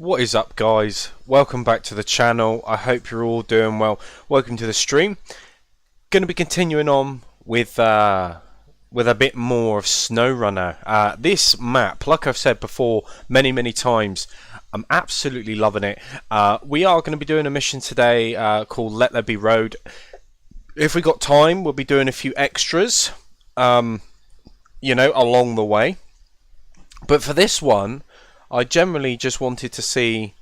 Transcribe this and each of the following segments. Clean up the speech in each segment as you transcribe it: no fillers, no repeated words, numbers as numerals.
What is up, guys? Welcome back to the channel. I hope you're all doing well. Welcome to the stream. Going to be continuing on with a bit more of Snowrunner. This map, like I've said before many times, I'm absolutely loving it. We are going to be doing a mission today called Let There Be Road. If we got time, we'll be doing a few extras, you know, along the way. But for this one, I generally just wanted to see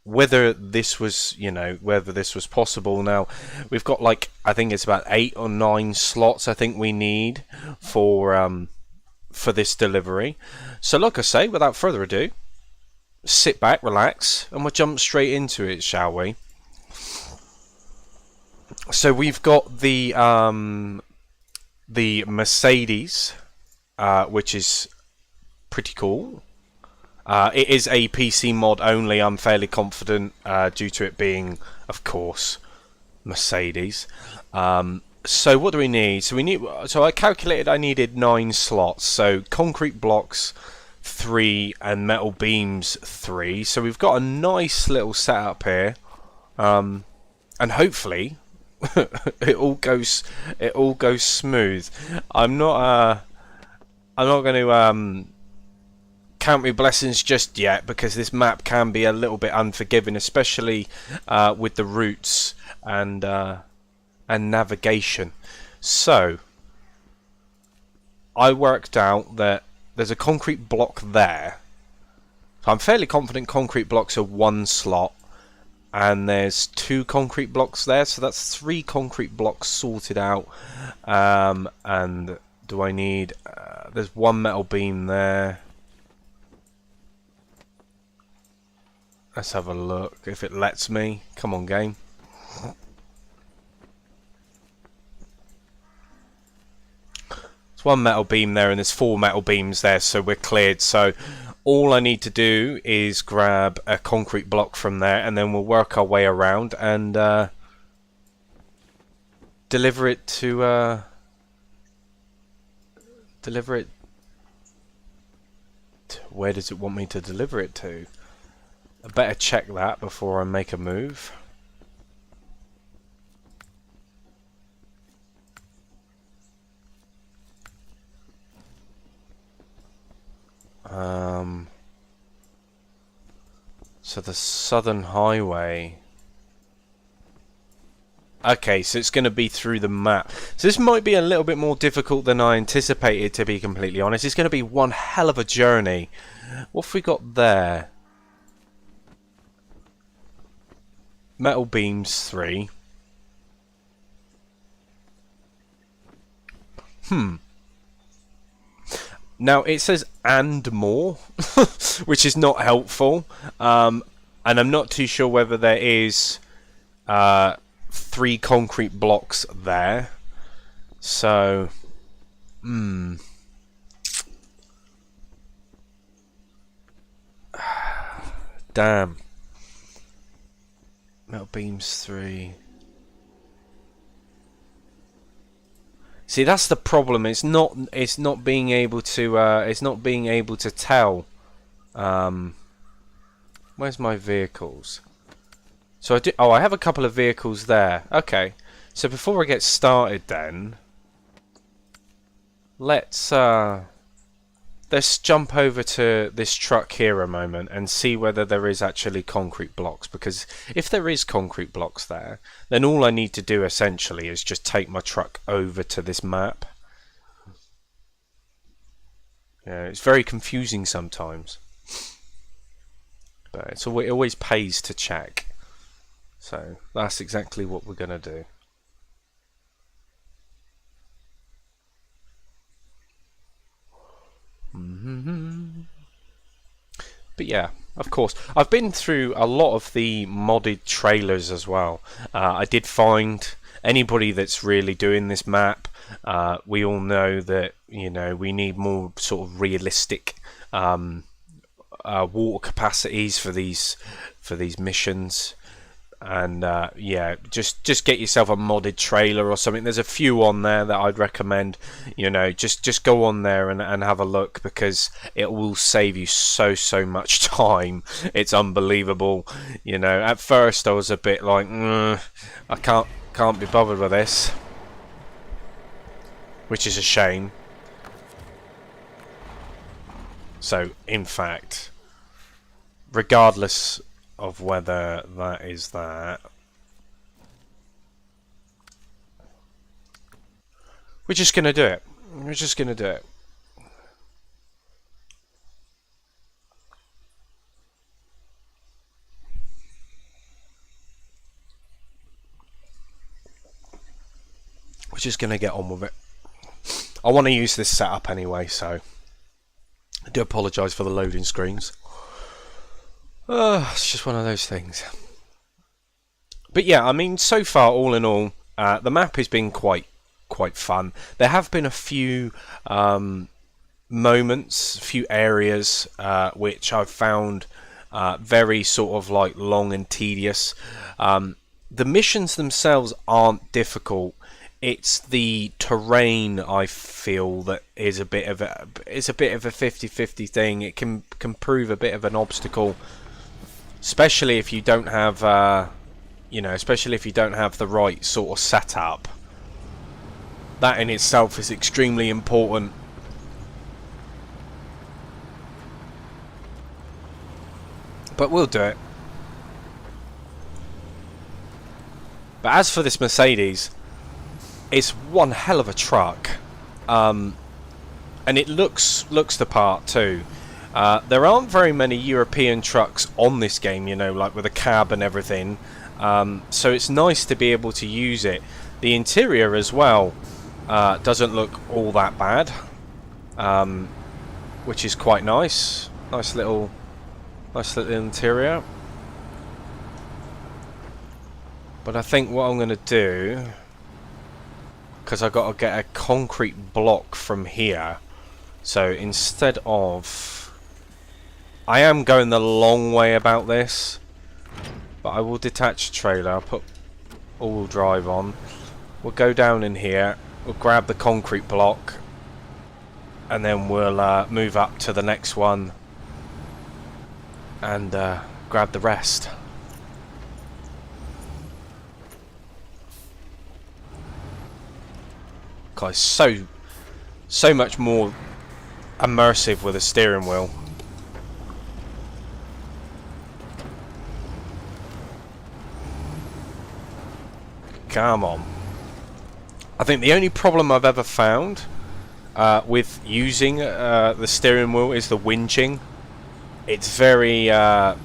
whether this was, whether this was possible. Now, we've got I think it's about 8 or 9 slots I think we need for this delivery. So like I say, without further ado, sit back, relax, and we'll jump straight into it, shall we? So we've got the Mercedes, which is pretty cool. It is a PC mod only, I'm fairly confident, due to it being, of course, Mercedes. So what do we need? So I calculated I needed 9 slots. So concrete blocks 3 and metal beams 3. So we've got a nice little setup here, and hopefully it all goes smooth. I'm not going to count my blessings just yet, because this map can be a little bit unforgiving, especially with the routes and navigation. So I worked out that there's a concrete block there. So I'm fairly confident concrete blocks are 1 slot, and there's 2 concrete blocks there, so that's 3 concrete blocks sorted out. And do I need there's 1 metal beam there. Let's have a look if it lets me. Come on, game. There's 1 metal beam there, and there's 4 metal beams there, so we're cleared. So all I need to do is grab a concrete block from there, and then we'll work our way around and deliver it to where does it want me to deliver it to? I better check that before I make a move. So the Southern Highway. Okay, so it's going to be through the map. So this might be a little bit more difficult than I anticipated, to be completely honest. It's going to be one hell of a journey. What have we got there? Metal beams 3. Now it says and more, which is not helpful. And I'm not too sure whether there is 3 concrete blocks there. So, damn. Metal beams 3. See, that's the problem. It's not being able to tell. Where's my vehicles? So I have a couple of vehicles there. Okay. So before I get started, then let's jump over to this truck here a moment and see whether there is actually concrete blocks, because if there is concrete blocks there, then all I need to do essentially is just take my truck over to this map. Yeah, it's very confusing sometimes, but it always pays to check. So that's exactly what we're gonna do. But yeah, of course, I've been through a lot of the modded trailers as well. I did find anybody that's really doing this map, we all know that, we need more sort of realistic water capacities for these missions. And yeah, just get yourself a modded trailer or something. There's a few on there that I'd recommend. You know, just go on there and have a look, because it will save you so much time. It's unbelievable. You know, at first I was a bit like, I can't be bothered with this, which is a shame. So in fact, regardless of whether that is that, we're just gonna do it. We're just gonna do it. We're just gonna get on with it. I want to use this setup anyway, so I do apologise for the loading screens. It's just one of those things. But yeah, I mean, so far, all in all, the map has been quite fun. There have been a few moments, a few areas which I've found very sort of like long and tedious. The missions themselves aren't difficult. It's the terrain, I feel, that is a bit of a 50-50 thing. It can prove a bit of an obstacle, especially if you don't have you know, especially if you don't have the right sort of setup. That in itself is extremely important. But we'll do it. But as for this Mercedes, it's one hell of a truck, and it looks the part too. There aren't very many European trucks on this game, you know, like with a cab and everything. So it's nice to be able to use it. The interior as well doesn't look all that bad, which is quite nice. Nice little interior. But I think what I'm going to do, because I've got to get a concrete block from here, so instead of, I am going the long way about this, but I will detach the trailer. I'll put all-wheel drive on. We'll go down in here, we'll grab the concrete block, and then we'll move up to the next one and grab the rest. God, it's so much more immersive with a steering wheel. Come on. I think the only problem I've ever found with using the steering wheel is the whinging. It's very, you know,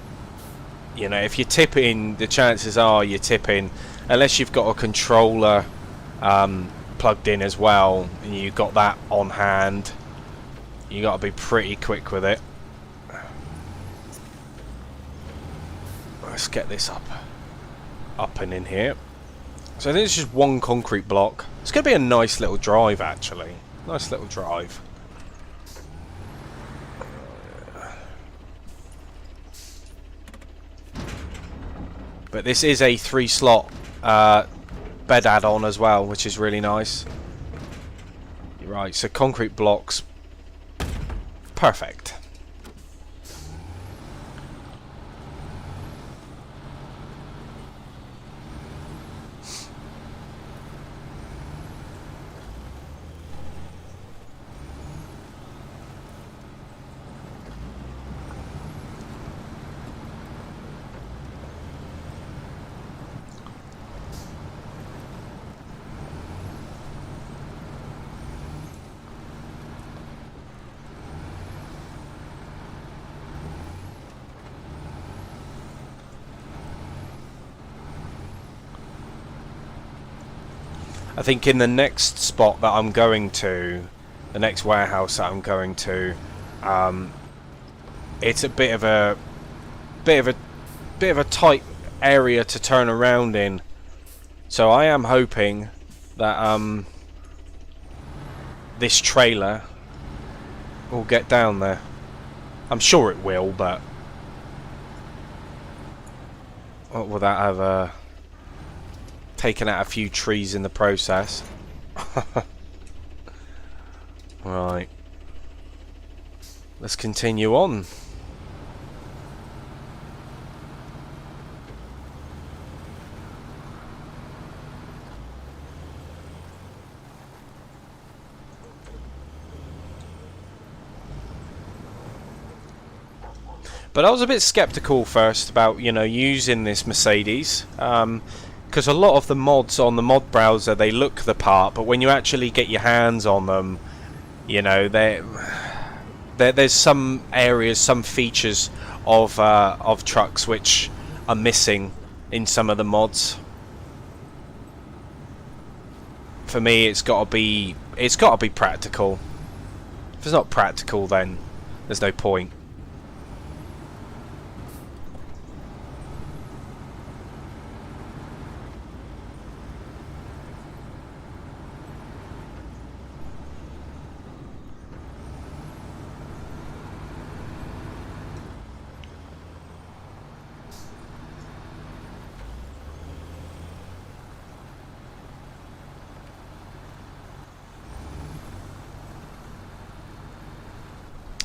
if you're tipping, the chances are you're tipping, unless you've got a controller plugged in as well, and you've got that on hand, you got to be pretty quick with it. Let's get this up and in here. So I think it's just one concrete block. It's going to be a nice little drive, actually. Nice little drive. But this is a 3-slot bed add-on as well, which is really nice. Right, so concrete blocks. Perfect. I think in the next spot that I'm going to, the next warehouse that I'm going to, it's a bit of a tight area to turn around in. So I am hoping that this trailer will get down there. I'm sure it will, but without have taken out a few trees in the process. Right. Let's continue on. But I was a bit skeptical first about, you know, using this Mercedes, because a lot of the mods on the mod browser, they look the part, but when you actually get your hands on them, you know, there's some areas, some features of trucks which are missing in some of the mods. For me, it's got to be practical. If it's not practical, then there's no point.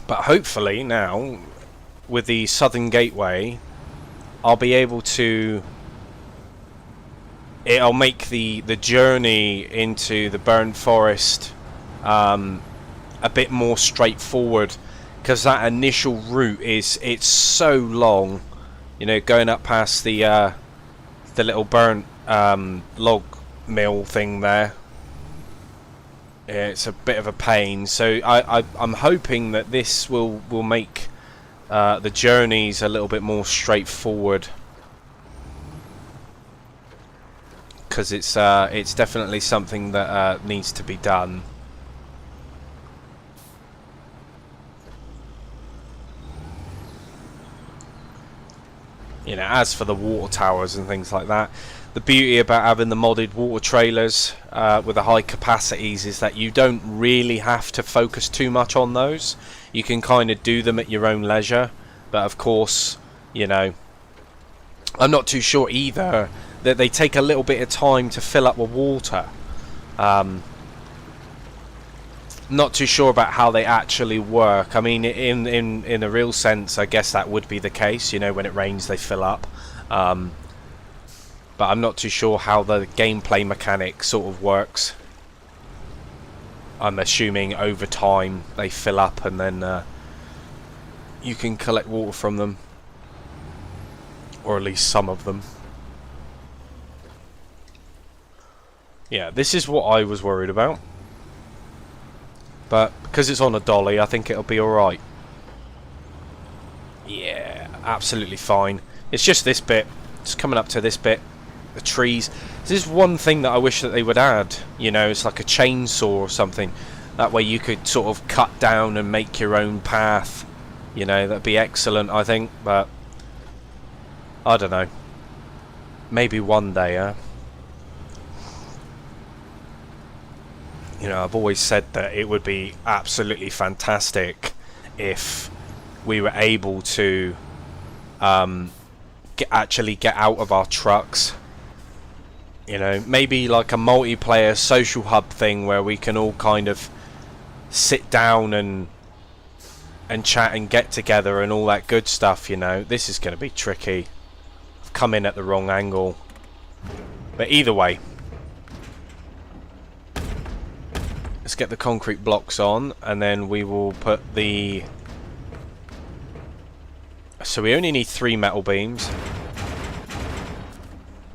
But hopefully now, with the Southern Gateway, I'll be able to... It'll make the journey into the Burnt Forest a bit more straightforward, because that initial route it's so long, you know, going up past the little burnt log mill thing there. It's a bit of a pain, so I'm hoping that this will make the journeys a little bit more straightforward, because it's definitely something that needs to be done. You know, as for the water towers and things like that, the beauty about having the modded water trailers with the high capacities is that you don't really have to focus too much on those. You can kind of do them at your own leisure, but of course, you know, I'm not too sure either that they take a little bit of time to fill up with water. Not too sure about how they actually work. I mean, in a real sense, I guess that would be the case. You know, when it rains, they fill up. But I'm not too sure how the gameplay mechanic sort of works. I'm assuming over time they fill up and then you can collect water from them. Or at least some of them. Yeah, this is what I was worried about. But because it's on a dolly, I think it'll be alright. Yeah, absolutely fine. It's just this bit. It's coming up to this bit. The trees. This is one thing that I wish that they would add. You know, it's like a chainsaw or something. That way you could sort of cut down and make your own path. You know, that'd be excellent, I think. But I don't know. Maybe one day, huh? You know, I've always said that it would be absolutely fantastic if we were able to actually get out of our trucks. You know, maybe like a multiplayer social hub thing where we can all kind of sit down and chat and get together and all that good stuff, you know. This is going to be tricky. I've come in at the wrong angle. But either way, let's get the concrete blocks on, and then we will put the... So we only need 3 metal beams.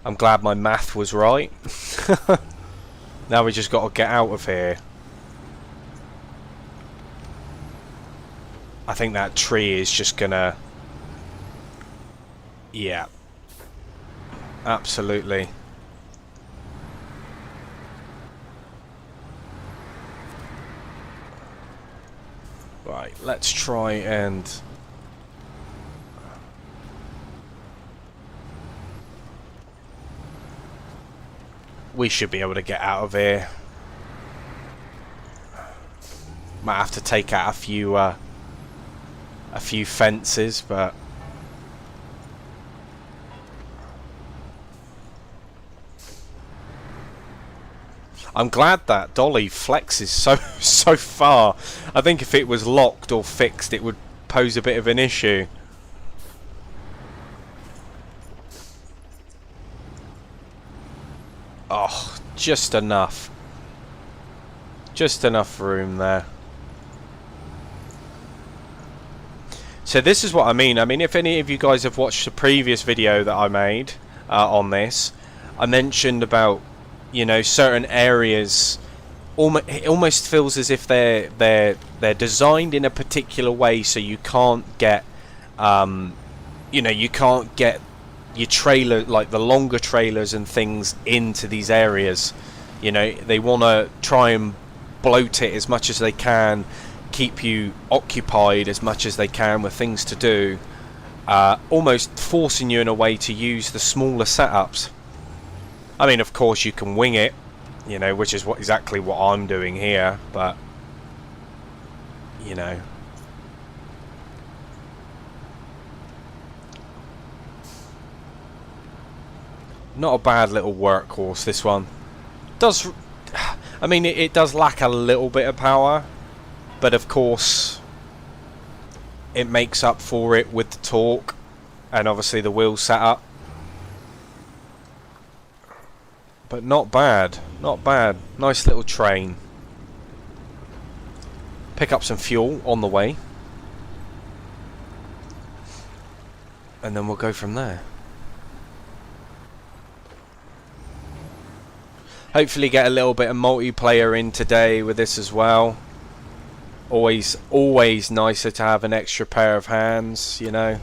I'm glad my math was right. Now we just got to get out of here. I think that tree is just gonna... Yeah. Absolutely. Right, let's try and... We should be able to get out of here. Might have to take out a few fences, but I'm glad that dolly flexes so far. I think if it was locked or fixed, it would pose a bit of an issue. Oh, just enough. Just enough room there. So this is what I mean. I mean, if any of you guys have watched the previous video that I made on this, I mentioned about, you know, certain areas. It almost feels as if they're designed in a particular way, so you can't get, you know, you can't get your trailer, like the longer trailers and things, into these areas. You know, they want to try and bloat it as much as they can, keep you occupied as much as they can with things to do, almost forcing you in a way to use the smaller setups. I mean, of course you can wing it, you know, which is exactly what I'm doing here, but you know, not a bad little workhorse, this one. Does, I mean, it does lack a little bit of power, but of course it makes up for it with the torque and obviously the wheel setup. But not bad, not bad. Nice little train. Pick up some fuel on the way, and then we'll go from there. Hopefully get a little bit of multiplayer in today with this as well. Always nicer to have an extra pair of hands, you know.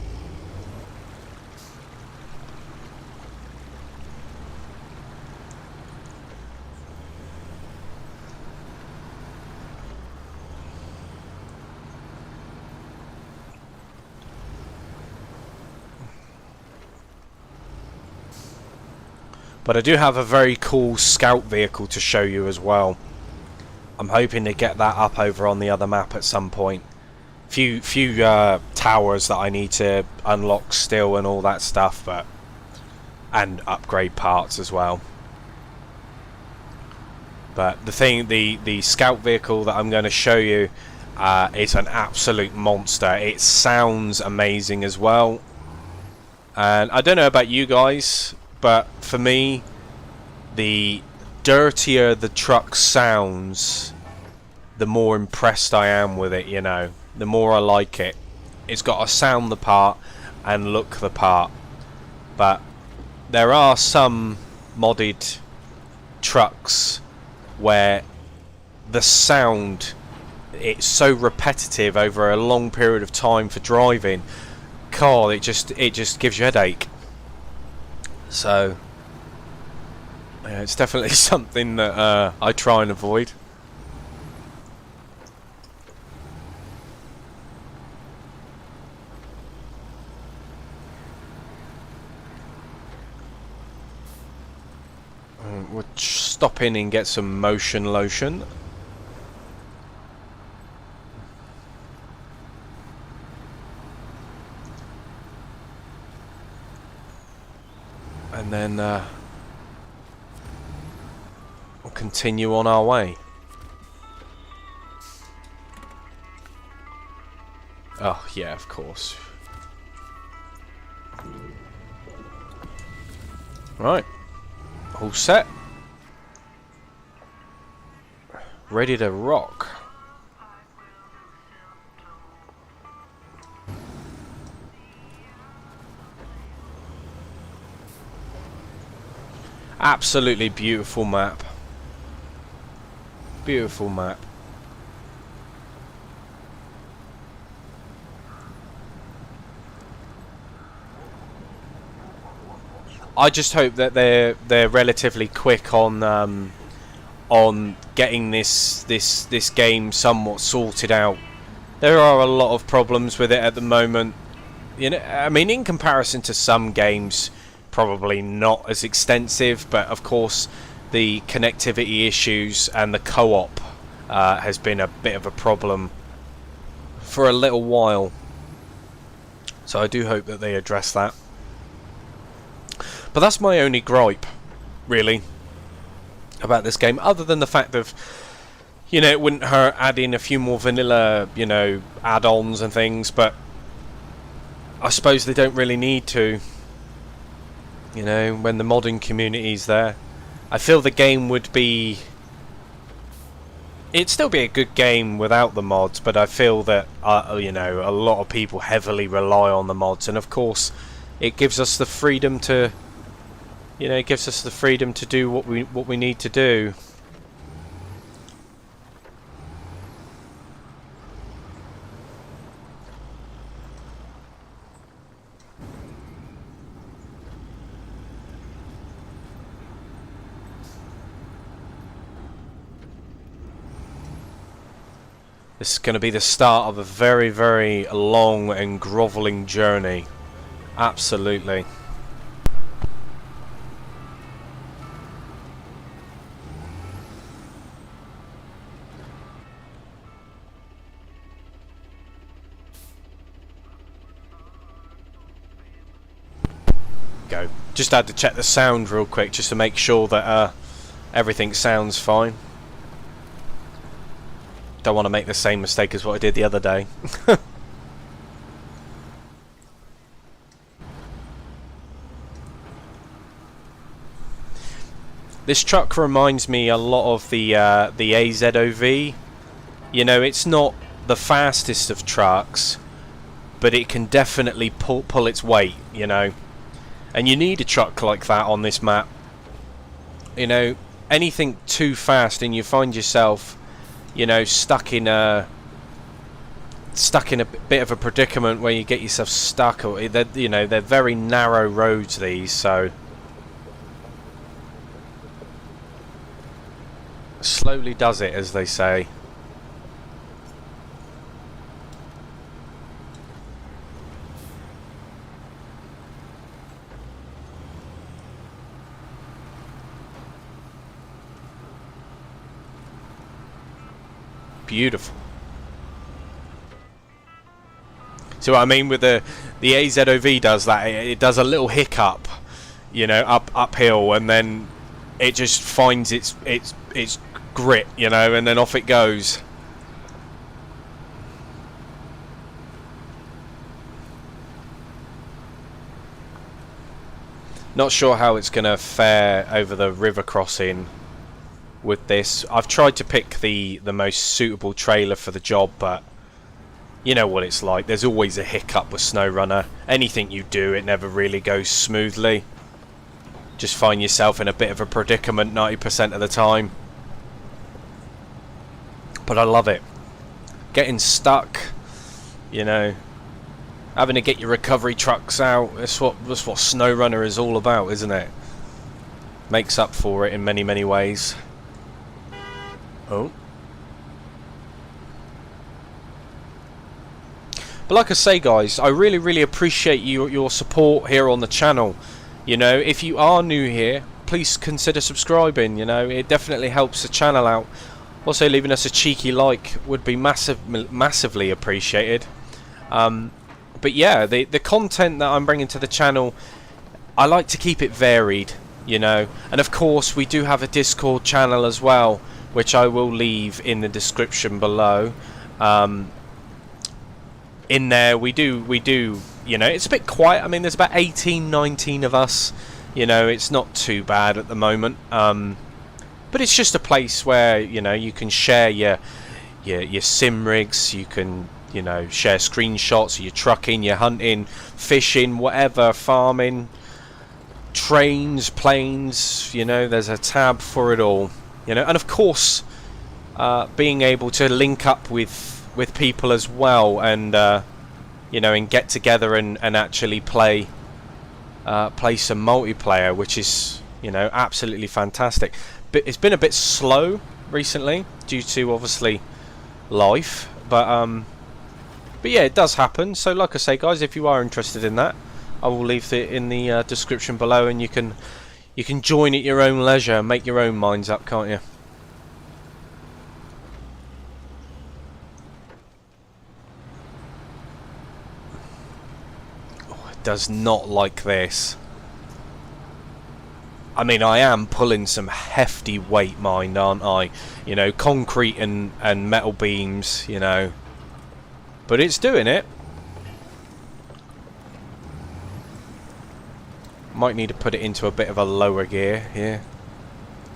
But I do have a very cool scout vehicle to show you as well. I'm hoping to get that up over on the other map at some point. Few towers that I need to unlock still and all that stuff, but and upgrade parts as well. But the scout vehicle that I'm going to show you is an absolute monster. It sounds amazing as well. And I don't know about you guys, but for me, the dirtier the truck sounds, the more impressed I am with it, you know. The more I like it. It's got to sound the part and look the part. But there are some modded trucks where the sound, it's so repetitive over a long period of time for driving. God, it just gives you a headache. So yeah, it's definitely something that I try and avoid. We'll stop in and get some motion lotion. And then we'll continue on our way. Oh yeah, of course. Right, all set, ready to rock. Absolutely beautiful map. Beautiful map. I just hope that they're relatively quick on getting this game somewhat sorted out. There are a lot of problems with it at the moment. You know, I mean, in comparison to some games, probably not as extensive, but of course the connectivity issues and the co-op has been a bit of a problem for a little while. So I do hope that they address that. But that's my only gripe, really. about this game, other than the fact of, you know, it wouldn't hurt adding a few more vanilla, you know, add-ons and things, but I suppose they don't really need to, you know, when the modding community's there. I feel the game would be... it'd still be a good game without the mods, but I feel that, you know, a lot of people heavily rely on the mods, and of course it gives us the freedom to, you know, it gives us the freedom to do what we need to do. This is going to be the start of a very, very long and grovelling journey. Absolutely. Go. Just had to check the sound real quick just to make sure that everything sounds fine. Don't want to make the same mistake as what I did the other day. This truck reminds me a lot of the AZOV. You know, it's not the fastest of trucks, but it can definitely pull its weight, you know. And you need a truck like that on this map. You know, anything too fast and you find yourself, you know, stuck in a bit of a predicament where you get yourself stuck, or you know, they're very narrow roads, these, so slowly does it, as they say. Beautiful. See what I mean with the AZOV does that? It does a little hiccup, you know, uphill, and then it just finds its grit, you know, and then off it goes. Not sure how it's going to fare over the river crossing with this. I've tried to pick the most suitable trailer for the job, but you know what it's like. There's always a hiccup with Snowrunner. Anything you do, it never really goes smoothly. Just find yourself in a bit of a predicament 90% of the time. But I love it. Getting stuck, you know, having to get your recovery trucks out. That's what Snowrunner is all about, isn't it? Makes up for it in many, many ways. Oh. But like I say, guys, I really, really appreciate your support here on the channel. You know, if you are new here, please consider subscribing. You know, it definitely helps the channel out. Also, leaving us a cheeky like would be massively appreciated. But yeah, the content that I'm bringing to the channel, I like to keep it varied, you know. And of course, we do have a Discord channel as well, which I will leave in the description below. In there, we do, you know, it's a bit quiet. I mean, there's about 18, 19 of us. You know, it's not too bad at the moment. But it's just a place where, you know, you can share your sim rigs. You can, you know, share screenshots of your trucking, your hunting, fishing, whatever, farming, trains, planes. You know, there's a tab for it all. You know, and of course, being able to link up with people as well, and you know, and get together and actually play some multiplayer, which is, you know, absolutely fantastic. But it's been a bit slow recently due to obviously life, but yeah, it does happen. So like I say, guys, if you are interested in that, I will leave it in the description below, and you can join at your own leisure and make your own minds up, can't you? Oh, it does not like this. I mean, I am pulling some hefty weight, mind, aren't I? You know, concrete and metal beams, you know. But it's doing it. Might need to put it into a bit of a lower gear here,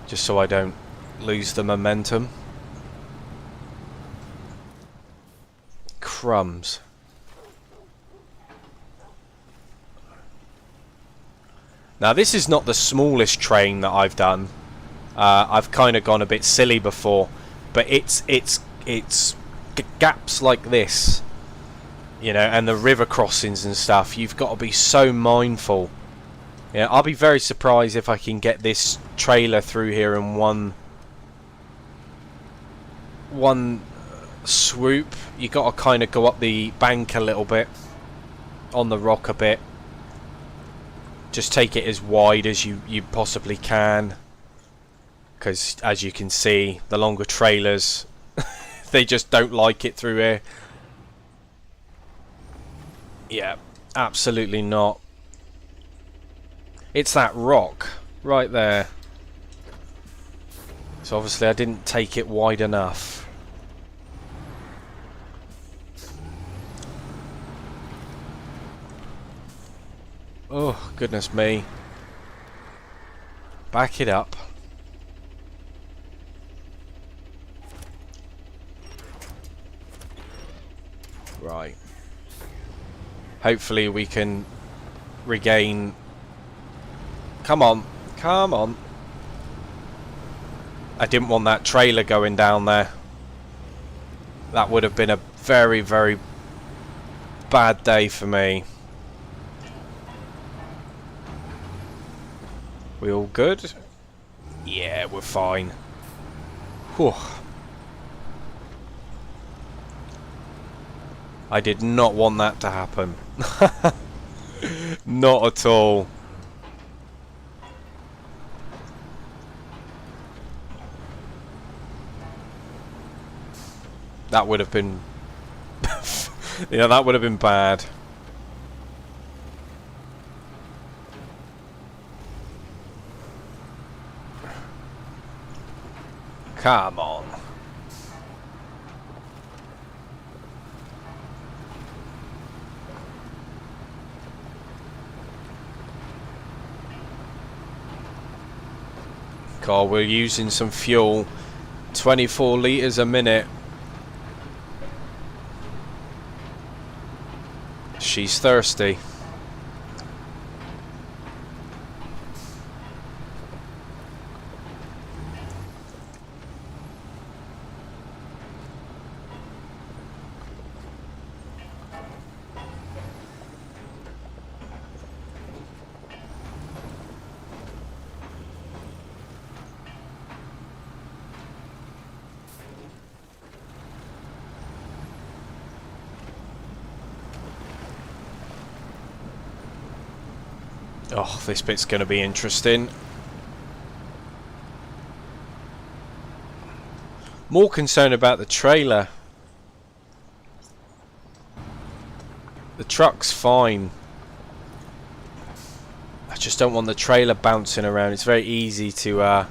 just so I don't lose the momentum. Crumbs. Now this is not the smallest train that I've done. I've kind of gone a bit silly before, but it's gaps like this, you know, and the river crossings and stuff. You've got to be so mindful. Yeah, I'll be very surprised if I can get this trailer through here in one swoop. You got to kind of go up the bank a little bit, on the rock a bit. Just take it as wide as you possibly can, because as you can see, the longer trailers they just don't like it through here. Yeah, absolutely not. It's that rock right there. So obviously I didn't take it wide enough. Oh, goodness me. Back it up. Right. Hopefully we can regain... Come on. Come on. I didn't want that trailer going down there. That would have been a very, very bad day for me. We all good? Yeah, we're fine. Whew. I did not want that to happen. Not at all. That would have been... yeah, that would have been bad. Come on. God, we're using some fuel. 24 litres a minute. She's thirsty. Oh, this bit's going to be interesting. More concerned about the trailer. The truck's fine. I just don't want the trailer bouncing around. It's very easy to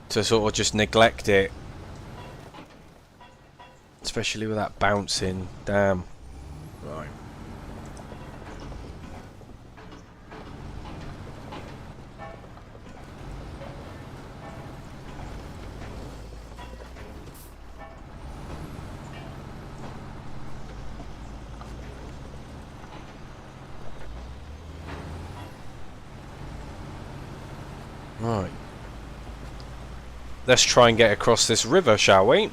sort of just neglect it. Especially with that bouncing. Damn. Right. Right. Let's try and get across this river, shall we?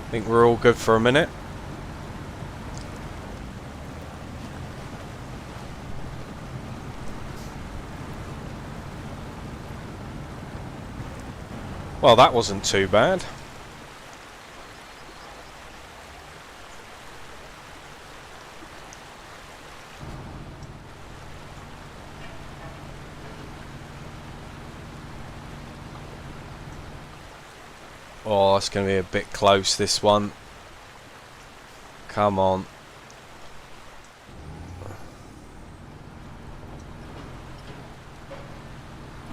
I think we're all good for a minute. Well, that wasn't too bad. Oh, it's going to be a bit close, this one. Come on.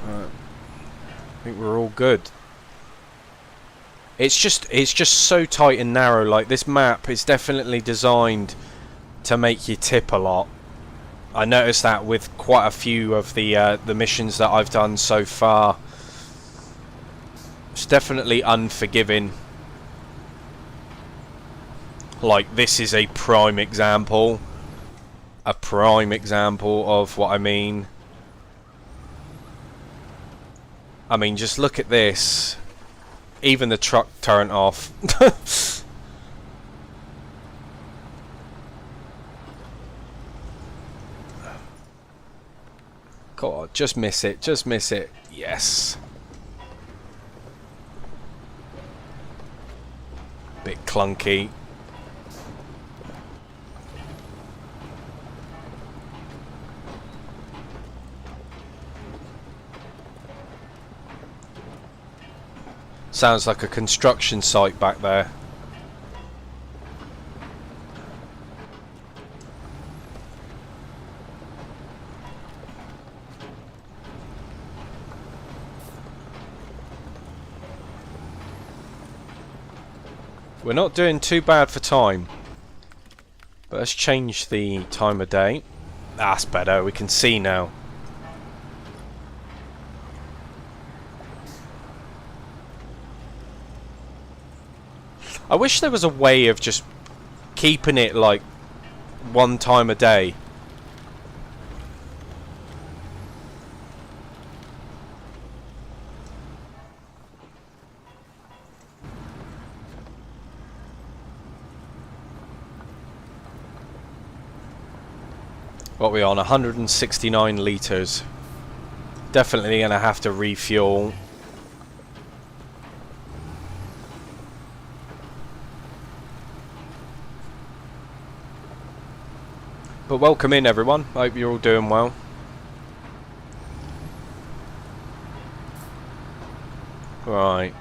I think we're all good. It's just so tight and narrow. Like, this map is definitely designed to make you tip a lot. I noticed that with quite a few of the missions that I've done so far. It's definitely unforgiving. Like, this is a prime example. A prime example of what I mean. I mean, just look at this. Even the truck turned off. God, just miss it. Just miss it. Yes. Bit clunky. Sounds like a construction site back there. We're not doing too bad for time. But let's change the time of day. That's better, we can see now. I wish there was a way of just keeping it like one time a day. What are we on? 169 litres. Definitely going to have to refuel. But welcome in, everyone. I hope you're all doing well. Right.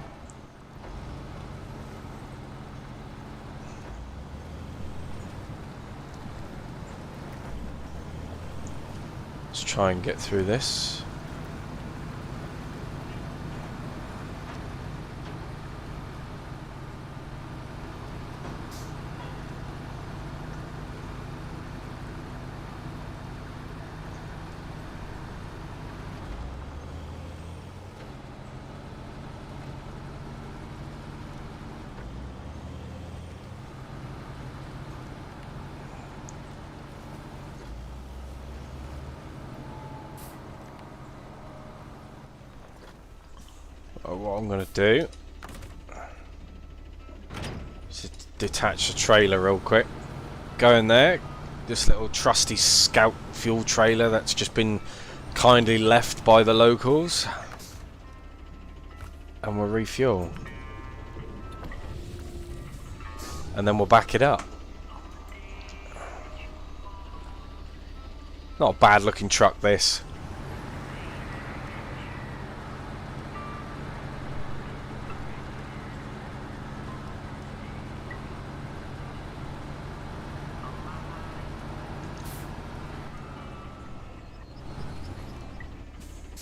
Let's try and get through this. What I'm going to do is detach the trailer real quick. Go in there. This little trusty Scout fuel trailer that's just been kindly left by the locals. And we'll refuel. And then we'll back it up. Not a bad looking truck, this.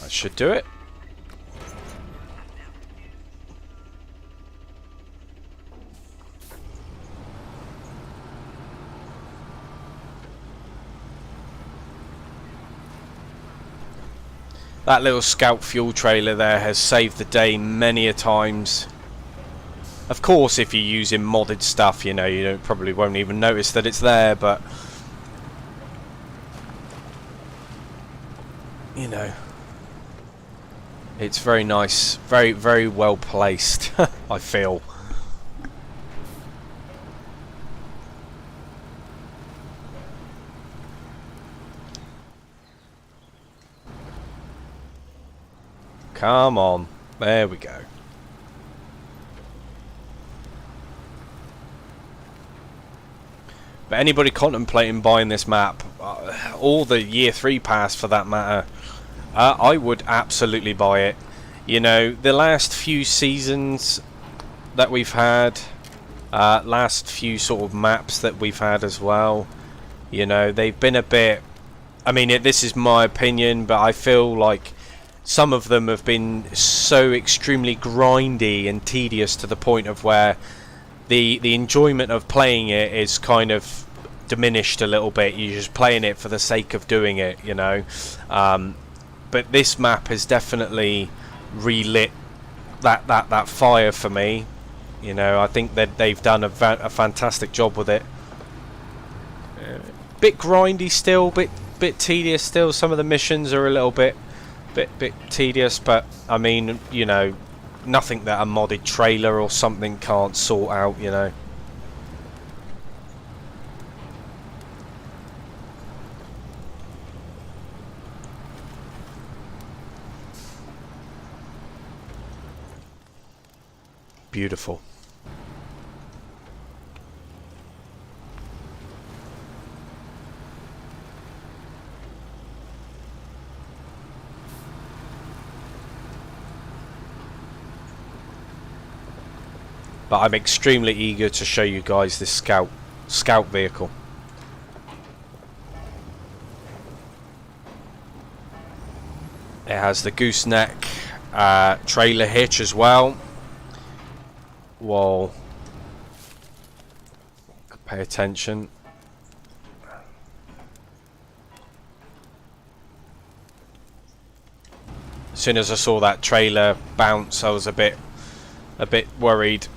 That should do it. That little Scout fuel trailer there has saved the day many a times. Of course, if you're using modded stuff, you know, you probably won't even notice that it's there, but you know, it's very nice, very, very well placed, I feel. Come on, there we go. But anybody contemplating buying this map, or the Year 3 pass for that matter, I would absolutely buy it. You know, the last few seasons that we've had, last few sort of maps that we've had as well, you know, they've been a bit, I mean, this is my opinion, but I feel like some of them have been so extremely grindy and tedious to the point of where the enjoyment of playing it is kind of diminished a little bit. You're just playing it for the sake of doing it, you know. But this map has definitely relit that fire for me. You know, I think that they've done a fantastic job with it. Bit grindy still, bit tedious still. Some of the missions are a little bit tedious, but I mean, you know, nothing that a modded trailer or something can't sort out, you know. Beautiful. But I'm extremely eager to show you guys this scout vehicle. It has the gooseneck trailer hitch as well. Whoa. Pay attention. As soon as I saw that trailer bounce, I was a bit worried.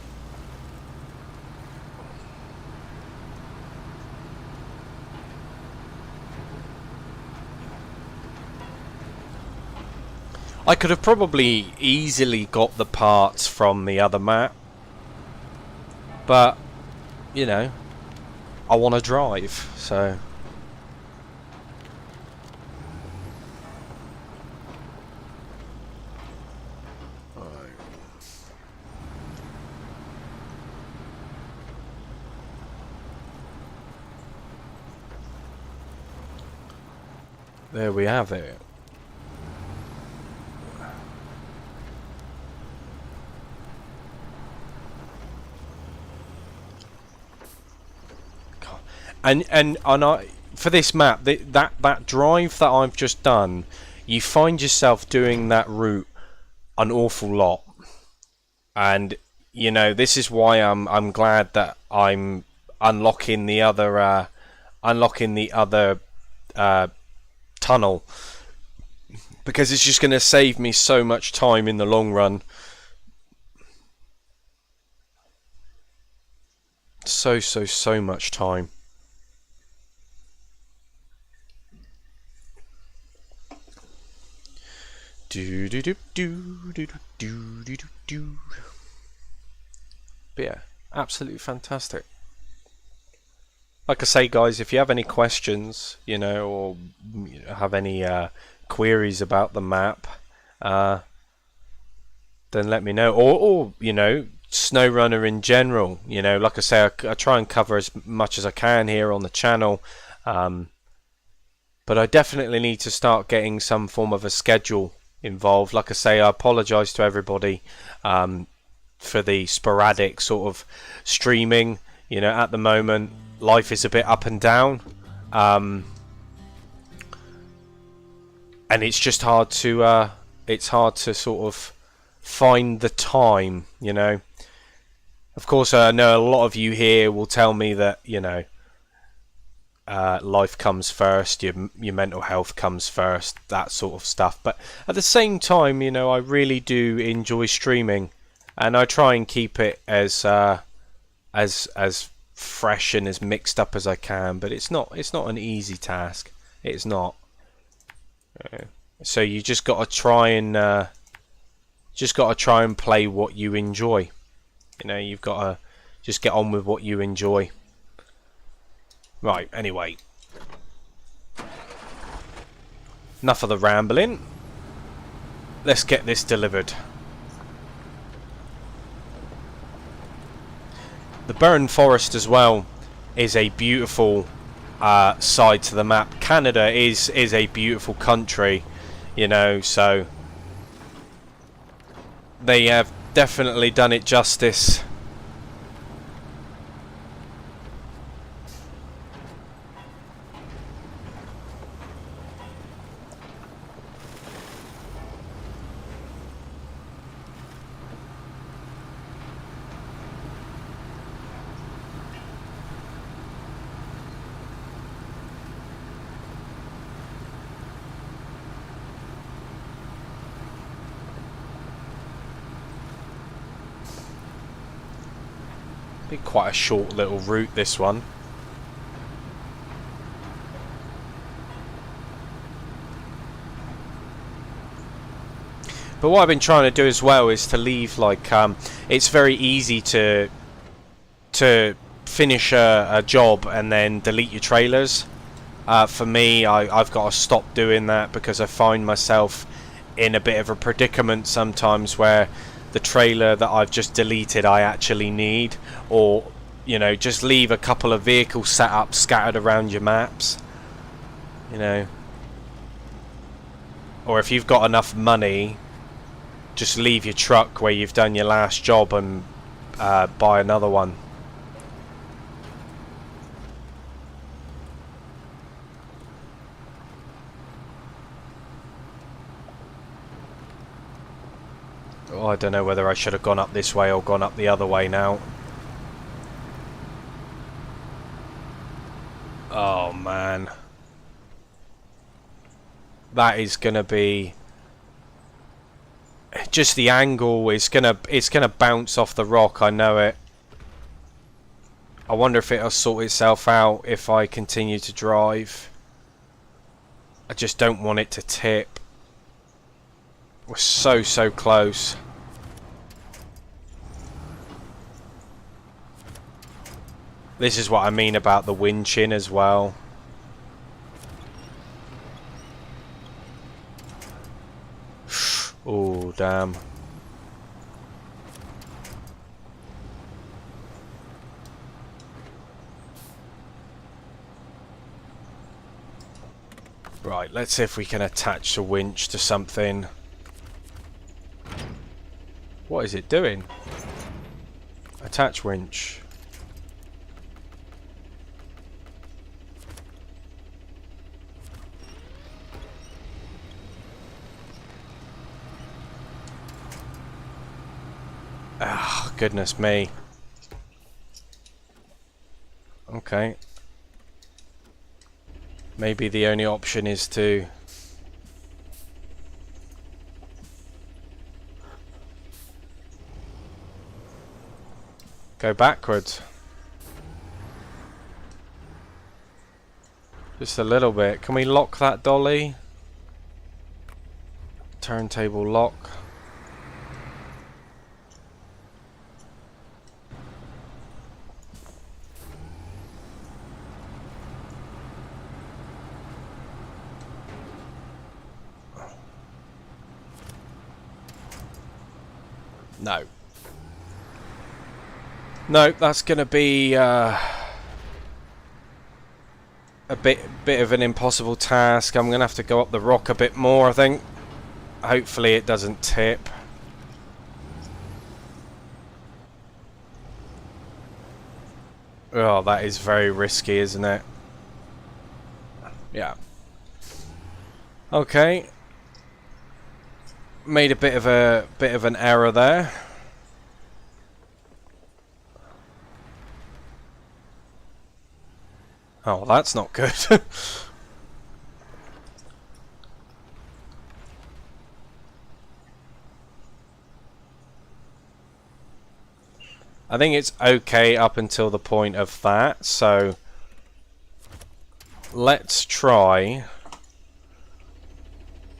I could have probably easily got the parts from the other map, but you know, I want to drive, so there we have it. And I, for this map, that drive that I've just done, you find yourself doing that route an awful lot, and you know, this is why I'm glad that I'm unlocking the other tunnel, because it's just going to save me so much time in the long run. So much time. Do do do do do do do do. But yeah, absolutely fantastic. Like I say, guys, if you have any questions, you know, or you know, have any queries about the map, then let me know. Or you know, Snowrunner in general. You know, like I say, I try and cover as much as I can here on the channel. But I definitely need to start getting some form of a schedule involved. Like I say, I apologise to everybody for the sporadic sort of streaming. You know, at the moment, life is a bit up and down, and it's just hard to sort of find the time. You know, of course, I know a lot of you here will tell me that, you know, life comes first, your mental health comes first, that sort of stuff. But at the same time, you know, I really do enjoy streaming, and I try and keep it as fresh and as mixed up as I can. But it's not an easy task. It's not. So you just got to try and play what you enjoy. You know, you've got to just get on with what you enjoy. Right, anyway. Enough of the rambling. Let's get this delivered. The Burren Forest as well is a beautiful side to the map. Canada is a beautiful country, you know, so they have definitely done it justice Be quite a short little route, this one. But what I've been trying to do as well is to leave, like, it's very easy to finish a job and then delete your trailers. For me, I've got to stop doing that because I find myself in a bit of a predicament sometimes where the trailer that I've just deleted I actually need, or, you know, just leave a couple of vehicle setups scattered around your maps, you know. Or if you've got enough money, just leave your truck where you've done your last job and buy another one. Oh, I don't know whether I should have gone up this way or gone up the other way now. Oh man, that is gonna be just the angle. It's gonna bounce off the rock. I know it. I wonder if it'll sort itself out if I continue to drive. I just don't want it to tip. We're so close. This is what I mean about the wind chin as well. Oh, damn. Right, let's see if we can attach the winch to something. What is it doing? Attach winch. Ah, goodness me. Okay. Maybe the only option is to go backwards. Just a little bit. Can we lock that dolly? Turntable lock. No. No, that's going to be a bit of an impossible task. I'm going to have to go up the rock a bit more, I think. Hopefully it doesn't tip. Oh, that is very risky, isn't it? Yeah. Okay. Made a bit of an error there. Oh, that's not good. I think it's okay up until the point of that, so let's try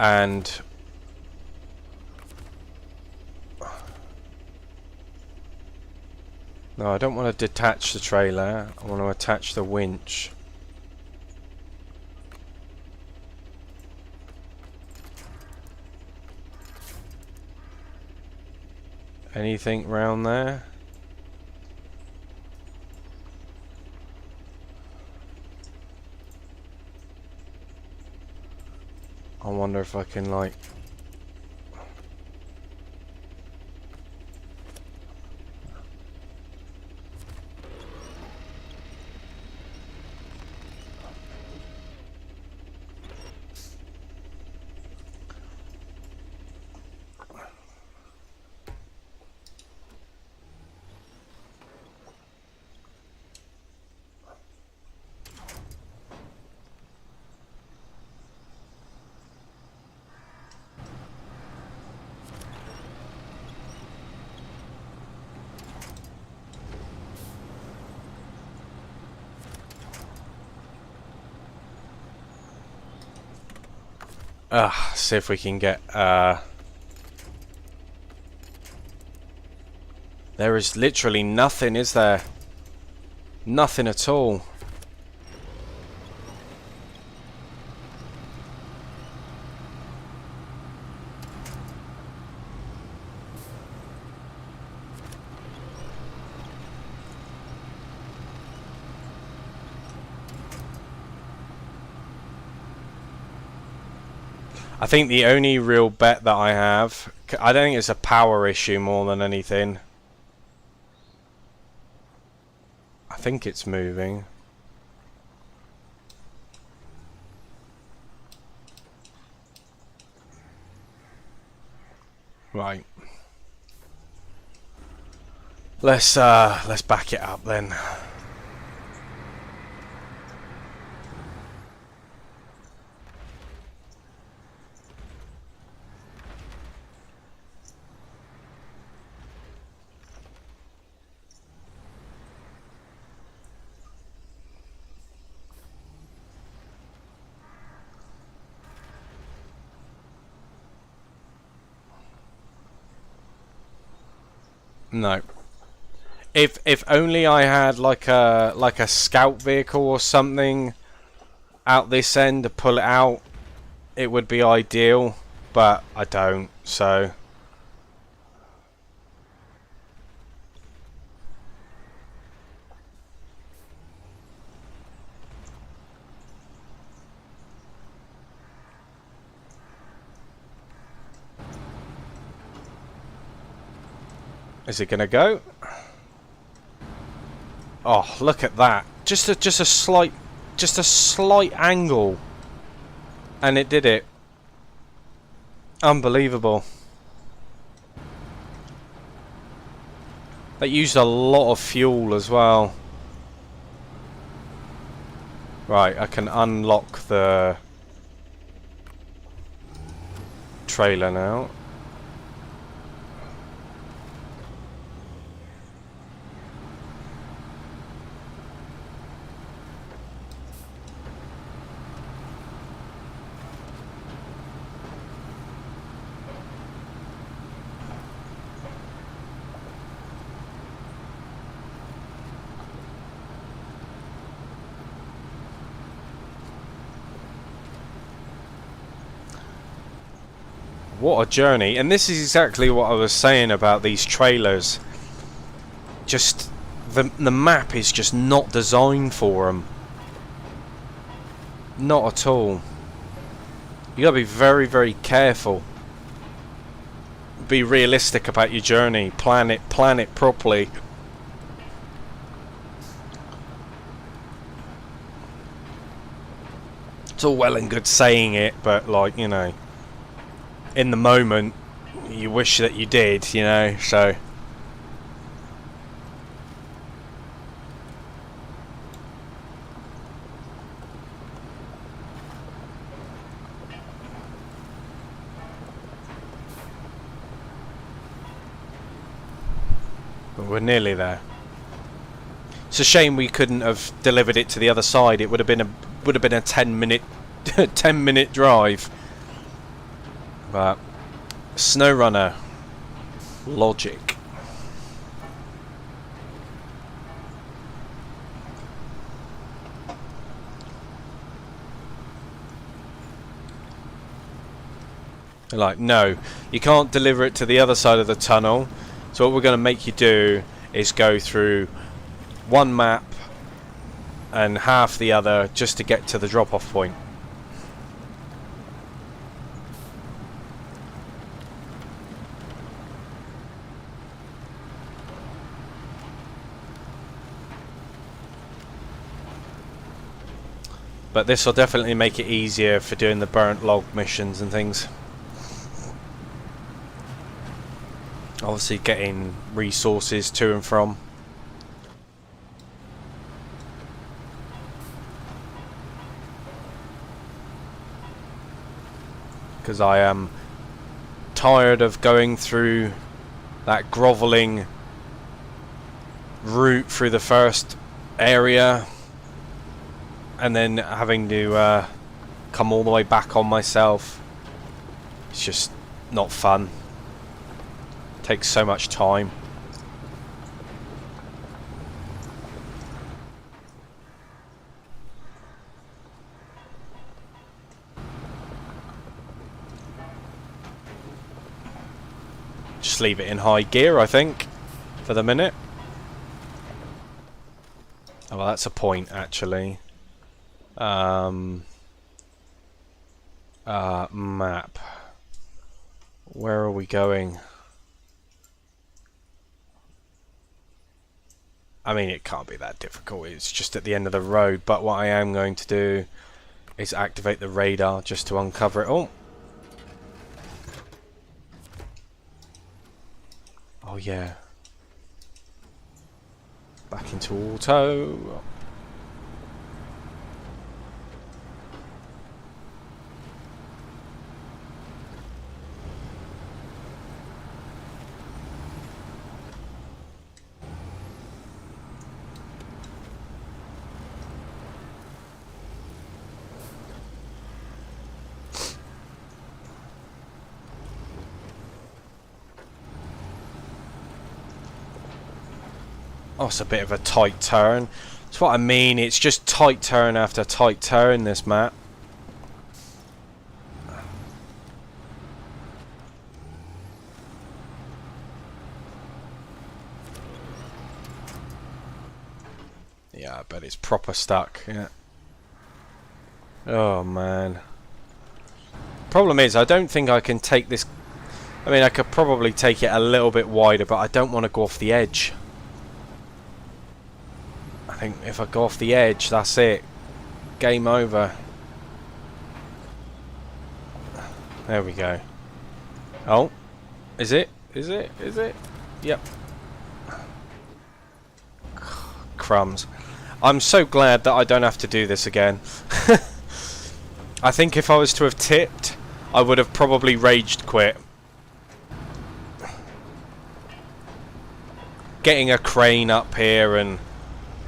and no, I don't want to detach the trailer. I want to attach the winch. Anything round there? I wonder if I can, like, See if we can get... There is literally nothing, is there? Nothing at all. I think the only real bet that I have, I don't think it's a power issue more than anything. I think it's moving. Right. Let's back it up then. No. If only I had like a scout vehicle or something out this end to pull it out, it would be ideal, but I don't, so is it gonna go? Oh, look at that. Just a slight angle. And it did it. Unbelievable. That used a lot of fuel as well. Right, I can unlock the trailer now. What a journey. And this is exactly what I was saying about these trailers. Just the map is just not designed for them. Not at all. You gotta be very, very careful. Be realistic about your journey. Plan it properly. It's all well and good saying it, but like, you know, in the moment you wish that you did, you know, so but we're nearly there. It's a shame we couldn't have delivered it to the other side. It would have been a 10-minute 10-minute drive. But Snowrunner, logic. Like, no, you can't deliver it to the other side of the tunnel. So what we're going to make you do is go through one map and half the other just to get to the drop-off point. But this will definitely make it easier for doing the burnt log missions and things. Obviously getting resources to and from. Because I am tired of going through that grovelling route through the first area and then having to come all the way back on myself. it's just not fun. Takes so much time. Just leave it in high gear, I think, for the minute. Oh, well, that's a point, actually. Map. Where are we going? I mean, it can't be that difficult. It's just at the end of the road. But what I am going to do is activate the radar just to uncover it. Oh! Oh, yeah. Back into auto. Oh, it's a bit of a tight turn. That's what I mean. It's just tight turn after tight turn, this map. Yeah, I bet it's proper stuck. Yeah. Oh, man. Problem is, I don't think I can take this... I mean, I could probably take it a little bit wider, but I don't want to go off the edge. I think if I go off the edge, that's it. Game over. There we go. Oh. Is it? Is it? Is it? Yep. Crumbs. I'm so glad that I don't have to do this again. I think if I was to have tipped, I would have probably raged quit. Getting a crane up here, and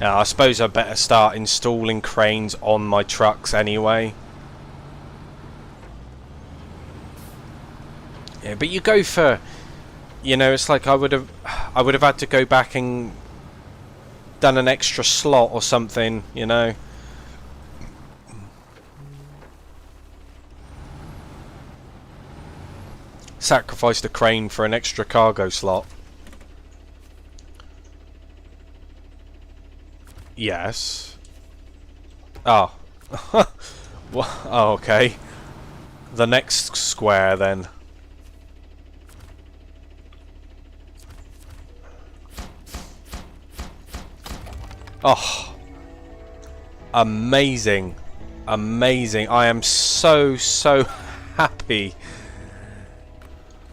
I suppose I better start installing cranes on my trucks anyway. Yeah, but you go for, you know, it's like I would have had to go back and done an extra slot or something, you know. Sacrificed a crane for an extra cargo slot. Yes. Oh. Oh, okay. The next square then. Oh. Amazing. Amazing. I am so happy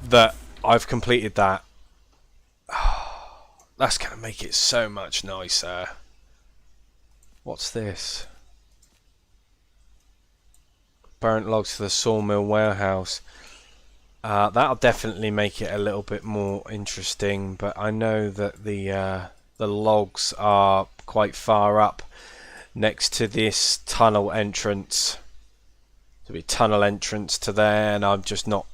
that I've completed that. That's going to make it so much nicer. What's this? Burnt logs to the sawmill warehouse. That'll definitely make it a little bit more interesting, but I know that the logs are quite far up next to this tunnel entrance. There'll be a tunnel entrance to there, and I'm just not...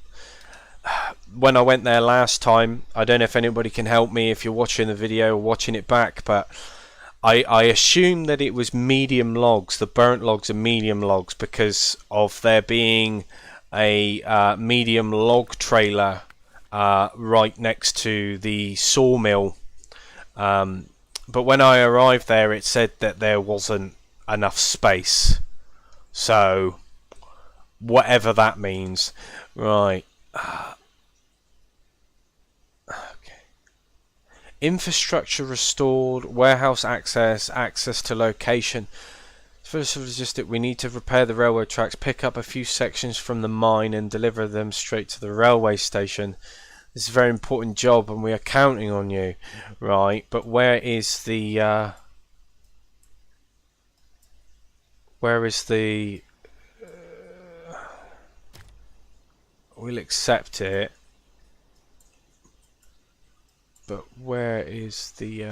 When I went there last time, I don't know if anybody can help me if you're watching the video or watching it back, but I assume that it was medium logs. The burnt logs are medium logs because of there being a medium log trailer right next to the sawmill. But when I arrived there, it said that there wasn't enough space. So, whatever that means. Right. Okay. Infrastructure restored, warehouse access, access to location. First logistic, we need to repair the railway tracks, pick up a few sections from the mine and deliver them straight to the railway station. This is a very important job and we are counting on you. Right, but where is the... we'll accept it. But where is the...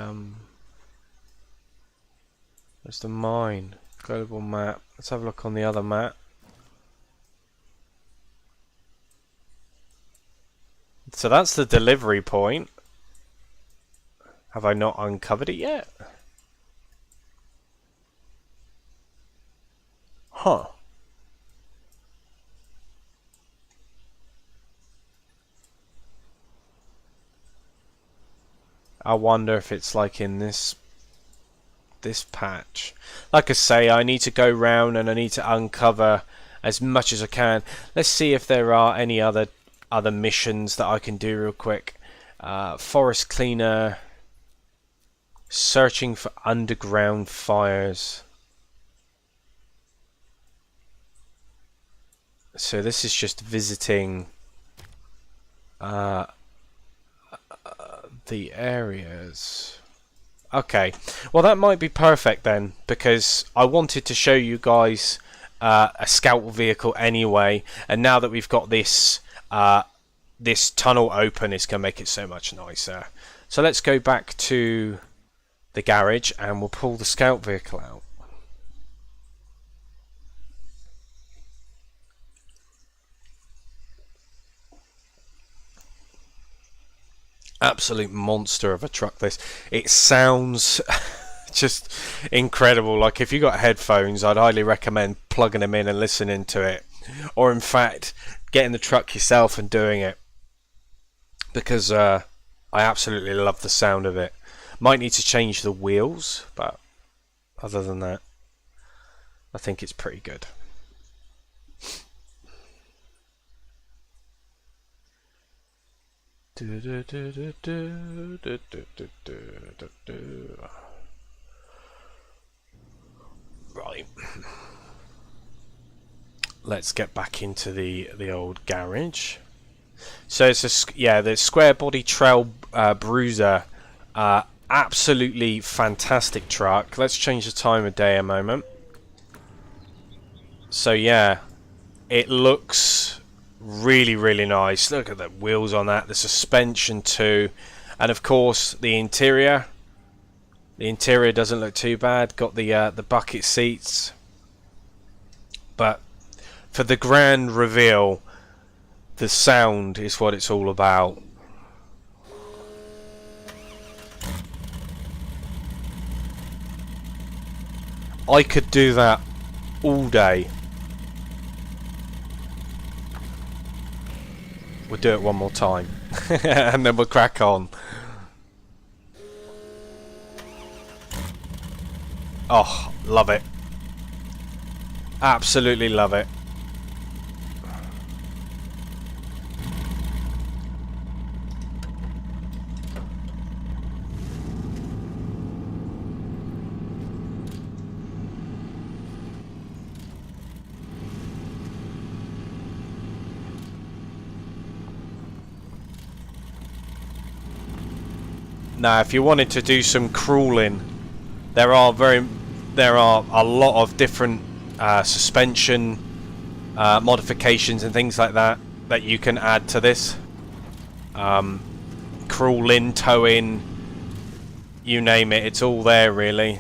where's the mine? Global map. Let's have a look on the other map. So that's the delivery point. Have I not uncovered it yet? Huh. I wonder if it's like in this patch. Like I say, I need to go round and I need to uncover as much as I can. Let's see if there are any other missions that I can do real quick. Forest cleaner, searching for underground fires. So this is just visiting the areas. Okay, well that might be perfect then, because I wanted to show you guys a scout vehicle anyway, and now that we've got this this tunnel open, it's going to make it so much nicer. So let's go back to the garage and we'll pull the scout vehicle out. Absolute monster of a truck this. It sounds just incredible. Like if you got headphones, I'd highly recommend plugging them in and listening to it, or in fact getting the truck yourself and doing it, because I absolutely love the sound of it. Might need to change the wheels, but other than that I think it's pretty good. Right. Let's get back into the old garage. So it's the square body trail bruiser. Absolutely fantastic truck. Let's change the time of day a moment. So yeah, it looks really, really nice. Look at the wheels on that, the suspension too, and of course the interior. The interior doesn't look too bad. Got the bucket seats, but for the grand reveal, the sound is what it's all about. I could do that all day. We'll do it one more time and then we'll crack on. Oh, love it. Absolutely love it. Now, if you wanted to do some crawling, there are a lot of different suspension modifications and things like that that you can add to this. Crawling, towing, you name it, it's all there really.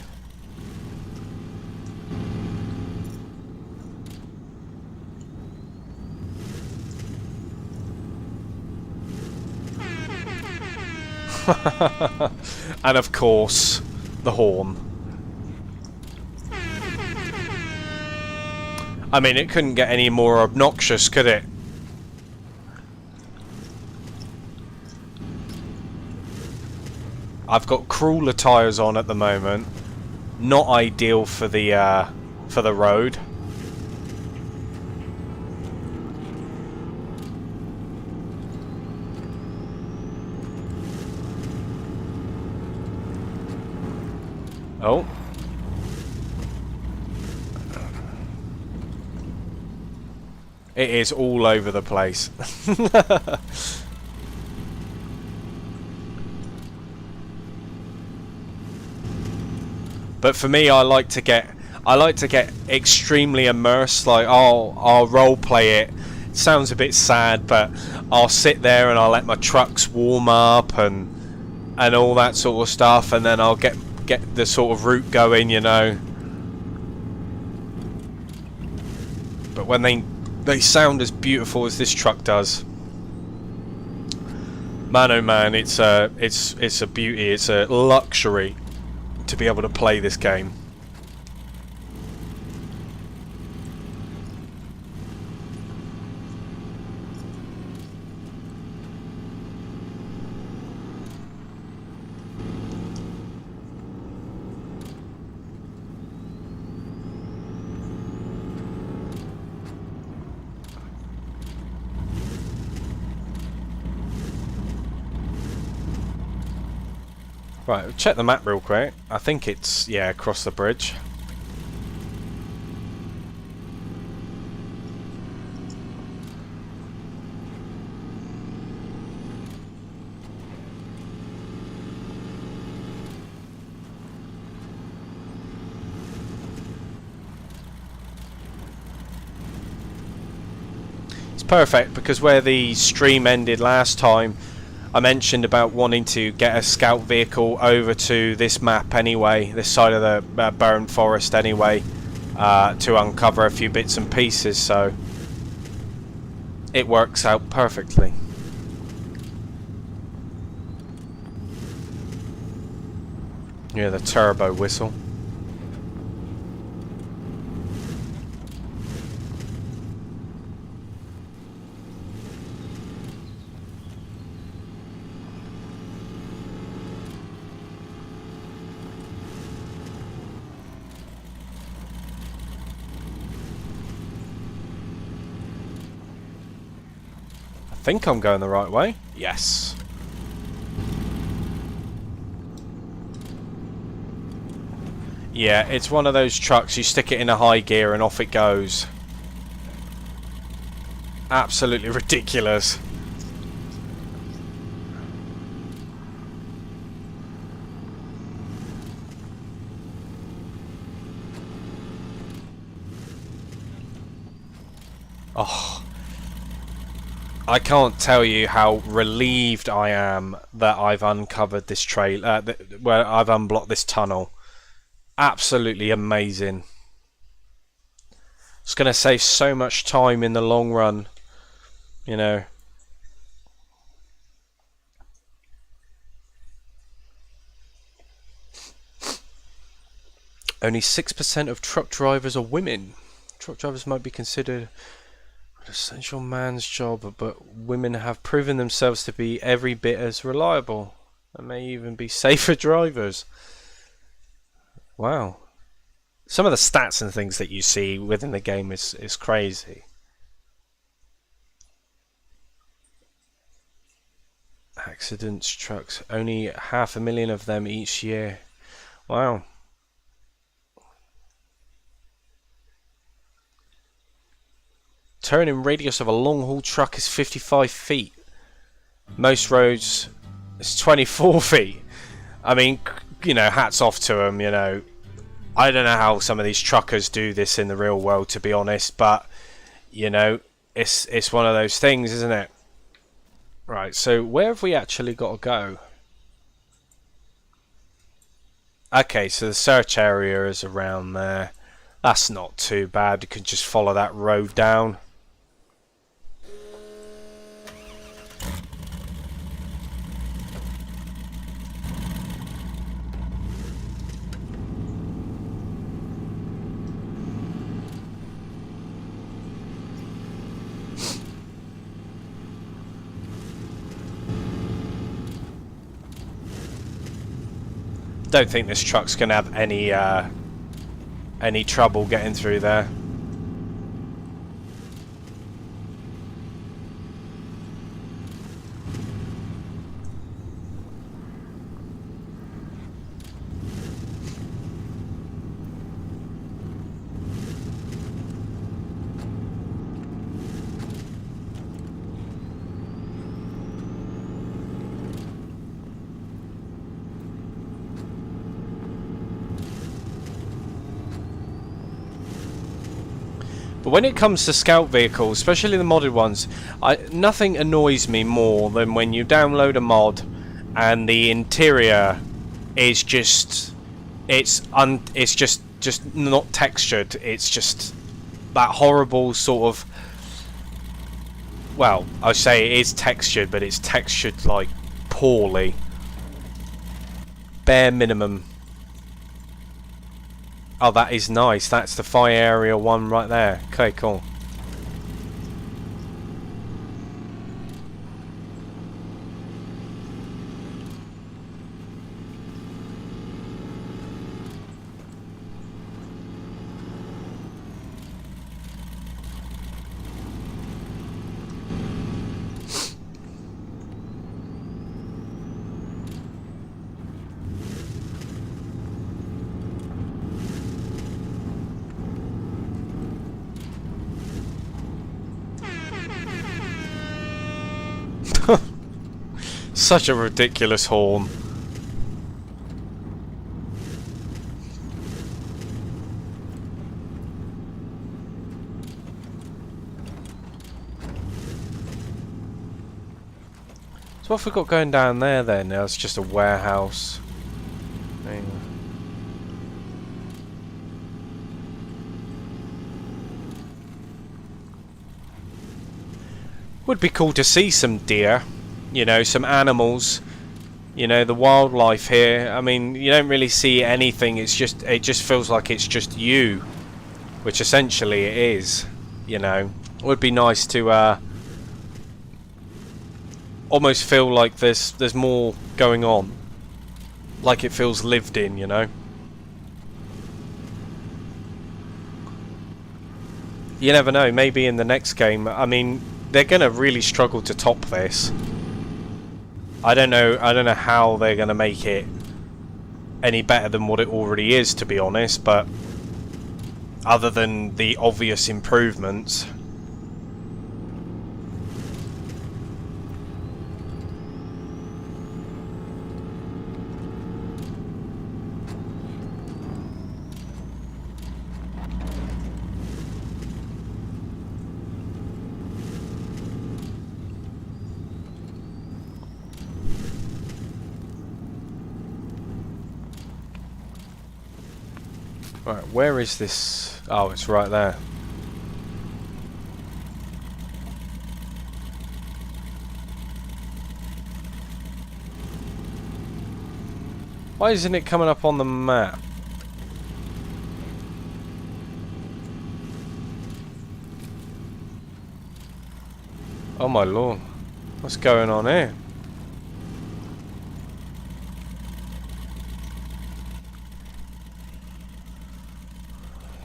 And of course, the horn. I mean, it couldn't get any more obnoxious, could it? I've got crawler tyres on at the moment. Not ideal for the road. Oh. It is all over the place. But for me, I like to get extremely immersed. Like I'll role play it. It sounds a bit sad, but I'll sit there and I'll let my trucks warm up and all that sort of stuff, and then I'll get the sort of route going, you know. But when they sound as beautiful as this truck does, Man, oh man, it's a beauty. It's a luxury to be able to play this game. Right, check the map real quick. I think it's, yeah, across the bridge. It's perfect because where the stream ended last time, I mentioned about wanting to get a scout vehicle over to this map anyway, this side of the Barren Forest anyway, to uncover a few bits and pieces, so it works out perfectly. Yeah, the turbo whistle. I think I'm going the right way. Yes. Yeah, it's one of those trucks, you stick it in a high gear and off it goes. Absolutely ridiculous. Oh. I can't tell you how relieved I am that I've uncovered this trail, where I've unblocked this tunnel. Absolutely amazing. It's going to save so much time in the long run, you know. Only 6% of truck drivers are women. Truck drivers might be considered an essential man's job, but women have proven themselves to be every bit as reliable and may even be safer drivers. Wow. Some of the stats and things that you see within the game is crazy. Accidents, trucks, only 500,000 of them each year. Wow. Turning radius of a long-haul truck is 55 feet. Most roads is 24 feet. I mean, you know, hats off to them, you know. I don't know how some of these truckers do this in the real world, to be honest, but, you know, it's one of those things, isn't it? Right, so where have we actually got to go? Okay, so the search area is around there. That's not too bad. You can just follow that road down. Don't think this truck's gonna have any trouble getting through there. But when it comes to scout vehicles, especially the modded ones, nothing annoys me more than when you download a mod and the interior is just it's just not textured. It's just that horrible sort of, well, I say it is textured, but it's textured like poorly. Bare minimum. Oh, that is nice. That's the fire area 1 right there. Okay, cool. Such a ridiculous horn. So what have we got going down there then? Now it's just a warehouse. Hang on. Would be cool to see some deer, you know, some animals, you know, the wildlife here. I mean, you don't really see anything. It just feels like it's just you, which essentially it is, you know. It would be nice to almost feel like there's more going on, like it feels lived in, you know. You never know, maybe in the next game. I mean, they're gonna really struggle to top this. I don't know how they're gonna make it any better than what it already is, to be honest, but other than the obvious improvements. Right, where is this? Oh, it's right there. Why isn't it coming up on the map? Oh my lord. What's going on here?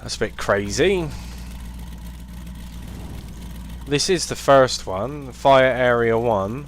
That's a bit crazy. This is the first one, Fire Area 1.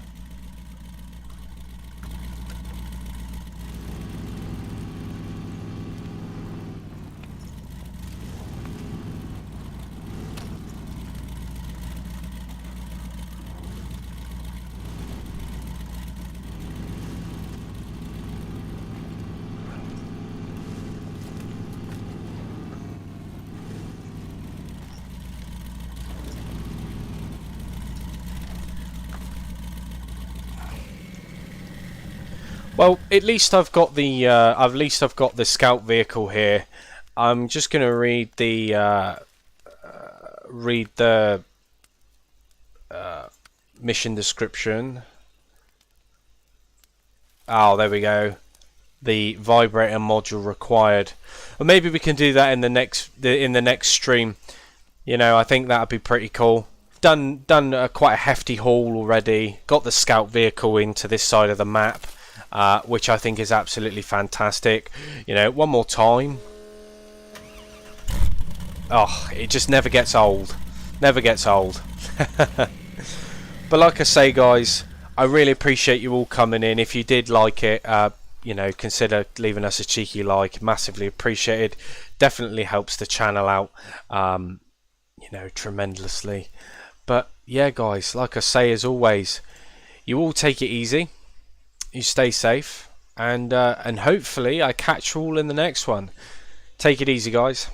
Well, at least I've got the scout vehicle here. I'm just going to read the mission description. Oh, there we go. The vibrator module required. Well, maybe we can do that in the next stream. You know, I think that'd be pretty cool. Done quite a hefty haul already. Got the scout vehicle into this side of the map. Which I think is absolutely fantastic. You know, one more time. Oh, it just never gets old. Never gets old. But like I say, guys, I really appreciate you all coming in. If you did like it, you know, consider leaving us a cheeky like. Massively appreciated. Definitely helps the channel out, you know, tremendously. But yeah, guys, like I say, as always, you all take it easy. You stay safe, and hopefully I catch you all in the next one. Take it easy, guys.